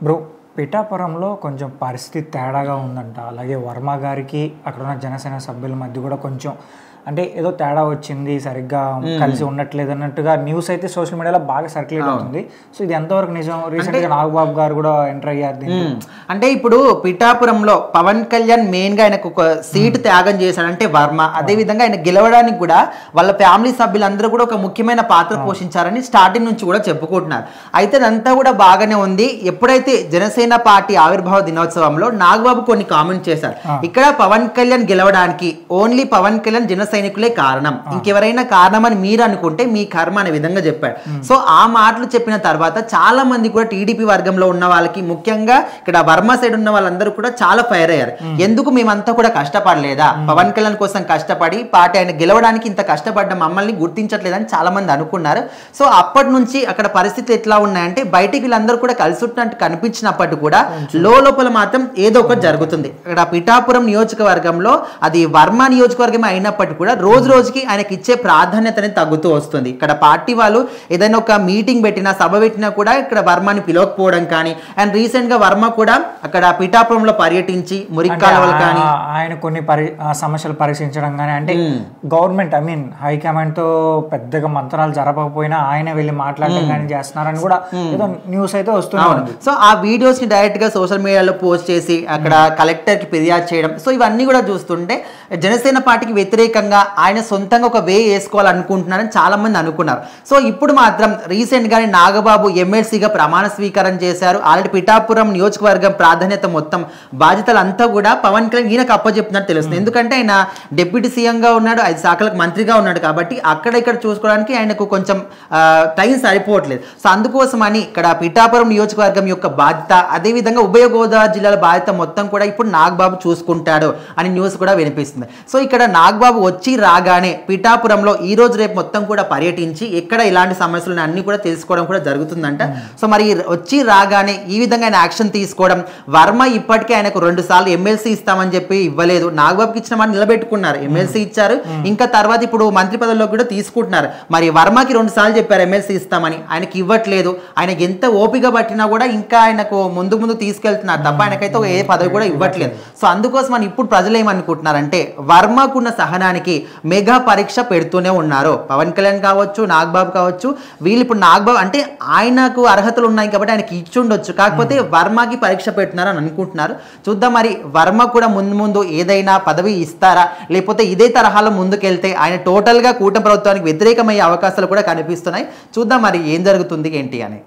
Bro పిఠాపురంలో కొంచెం పరిస్థితి తేడాగా ఉందంట. అలాగే వర్మ గారికి అక్కడున్న జనసేన సభ్యుల మధ్య కూడా కొంచెం అంటే ఏదో తేడా వచ్చింది, సరిగ్గా కలిసి ఉండట్లేదు అన్నట్టుగా న్యూస్ అయితే సోషల్ మీడియాలో బాగా సర్క్యులేట్ అవుతుంది. సో ఇది ఎంతవరకు నిజం? రీసెంట్గా నాగబాబు గారు కూడా ఎంటర్ అయ్యారు. అంటే ఇప్పుడు పిఠాపురంలో పవన్ కళ్యాణ్ మెయిన్గా ఆయనకు ఒక సీటు త్యాగం చేశాడంటే వర్మ. అదేవిధంగా ఆయన గెలవడానికి కూడా వాళ్ళ ఫ్యామిలీ సభ్యులందరూ కూడా ఒక ముఖ్యమైన పాత్ర పోషించారని స్టార్టింగ్ నుంచి కూడా చెప్పుకుంటున్నారు. అయితే అదంతా కూడా బాగానే ఉంది. ఎప్పుడైతే జనసేన పార్టీ ఆవిర్భావ దినోత్సవంలో నాగబాబు కొన్ని కామెంట్ చేశారు. ఇక్కడ పవన్ కళ్యాణ్ గెలవడానికి ఓన్లీ పవన్ కళ్యాణ్ జన సైనికులే కారణం, ఇంకెవరైనా కారణం అని మీరు అనుకుంటే మీ కర్మ అనే విధంగా చెప్పాడు. సో ఆ మాటలు చెప్పిన తర్వాత చాలా మంది కూడా టీడీపీ వర్గంలో ఉన్న వాళ్ళకి, ముఖ్యంగా ఇక్కడ వర్మ సైడ్ ఉన్న వాళ్ళందరూ కూడా చాలా ఫైర్ అయ్యారు. ఎందుకు మేమంతా కూడా కష్టపడలేదా, పవన్ కళ్యాణ్ కోసం కష్టపడి పార్టీ ఆయన గెలవడానికి ఇంత కష్టపడ్డ మమ్మల్ని గుర్తించట్లేదని చాలా మంది అనుకున్నారు. సో అప్పటి నుంచి అక్కడ పరిస్థితులు ఎట్లా ఉన్నాయంటే బయటికి వీళ్ళందరూ కూడా కలిసి ఉన్నట్టు కనిపించినప్పటికీ కూడా లోపల మాత్రం ఏదో ఒకటి జరుగుతుంది. ఇక్కడ పిఠాపురం నియోజకవర్గంలో అది వర్మ నియోజకవర్గం అయినప్పటికీ కూడా రోజు రోజుకి ఆయనకి ఇచ్చే ప్రాధాన్యత అనేది తగ్గుతూ వస్తుంది. ఇక్కడ పార్టీ వాళ్ళు ఏదైనా ఒక మీటింగ్ పెట్టినా, సభ పెట్టినా కూడా ఇక్కడ వర్మని పిలవకపోవడం కానీ, అండ్ రీసెంట్ గా వర్మ కూడా అక్కడ పిఠాపురంలో పర్యటించి మురిక్కాలవలు కానీ ఆయన కొన్ని సమస్యలు పరిశీలించడం కానీ, అంటే గవర్నమెంట్ హైకమాండ్ తో పెద్దగా మంత్రాలు జరపకపోయినా ఆయన వెళ్ళి మాట్లాడడం కానీ చేస్తున్నారని కూడా ఏదో న్యూస్ అయితే వస్తుంది. సో ఆ వీడియోస్ ని డైరెక్ట్ గా సోషల్ మీడియాలో పోస్ట్ చేసి అక్కడ కలెక్టర్ కి ఫిర్యాదు చేయడం, సో ఇవన్నీ కూడా చూస్తుంటే జనసేన పార్టీకి వ్యతిరేకంగా ఆయన సొంతంగా ఒక వే వేసుకోవాలనుకుంటున్నారని చాలా మంది అనుకున్నారు. సో ఇప్పుడు మాత్రం రీసెంట్ గానే నాగబాబు ఎమ్మెల్సీగా ప్రమాణ స్వీకారం చేశారు. ఆల్రెడీ పిఠాపురం నియోజకవర్గం ప్రాధాన్యత మొత్తం బాధ్యతలంతా కూడా పవన్ కళ్యాణ్ ఈయనకు అప్పచెప్తున్నట్టు తెలుస్తుంది. ఎందుకంటే ఆయన డిప్యూటీ సీఎంగా ఉన్నాడు, 5 శాఖలకు మంత్రిగా ఉన్నాడు కాబట్టి అక్కడ ఇక్కడ చూసుకోవడానికి ఆయనకు కొంచెం టైం సరిపోవట్లేదు. సో అందుకోసం అని ఇక్కడ పిఠాపురం నియోజకవర్గం యొక్క బాధ్యత, అదేవిధంగా ఉభయ గోదావరి జిల్లాల బాధ్యత మొత్తం కూడా ఇప్పుడు నాగబాబు చూసుకుంటాడు అని న్యూస్ కూడా వినిపిస్తుంది. సో ఇక్కడ నాగబాబు వచ్చి రాగానే పిఠాపురంలో ఈ రోజు రేపు మొత్తం కూడా పర్యటించి ఎక్కడ ఇలాంటి సమస్యలను అన్ని కూడా తెలుసుకోవడం కూడా జరుగుతుందంట. సో మరి వచ్చి రాగానే ఈ విధంగా ఆయన యాక్షన్ తీసుకోవడం, వర్మ ఇప్పటికే ఆయనకు 2 సార్లు ఎమ్మెల్సీ ఇస్తామని చెప్పి ఇవ్వలేదు, నాగబాబుకి ఇచ్చిన మాట నిలబెట్టుకున్నారు, ఎమ్మెల్సీ ఇచ్చారు, ఇంకా తర్వాత ఇప్పుడు మంత్రి పదవిలో కూడా తీసుకుంటున్నారు. మరి వర్మకి 2 సార్లు చెప్పారు ఎమ్మెల్సీ ఇస్తామని, ఆయనకి ఇవ్వట్లేదు. ఆయనకి ఎంత ఓపిక పట్టినా కూడా ఇంకా ఆయనకు ముందు తీసుకెళ్తున్నారు తప్ప ఆయనకైతే ఏ పదవి కూడా ఇవ్వట్లేదు. సో అందుకోసం అని ఇప్పుడు ప్రజలు ఏమనుకుంటున్నారంటే వర్మకున్న సహనానికి మెగా పరీక్ష పెడుతూనే ఉన్నారు. పవన్ కళ్యాణ్ కావచ్చు, నాగబాబు కావచ్చు, వీళ్ళు ఇప్పుడు నాగబాబు అంటే ఆయనకు అర్హతలు ఉన్నాయి కాబట్టి ఆయనకి ఇచ్చి ఉండొచ్చు, కాకపోతే వర్మకి పరీక్ష పెడుతున్నారు అని అనుకుంటున్నారు. చూద్దాం మరి వర్మ కూడా ముందు ఏదైనా పదవి ఇస్తారా, లేకపోతే ఇదే తరహాలో ముందుకెళ్తే ఆయన టోటల్గా కూటమి ప్రభుత్వానికి వ్యతిరేకమయ్యే అవకాశాలు కూడా కనిపిస్తున్నాయి. చూద్దాం మరి ఏం జరుగుతుంది ఏంటి అని.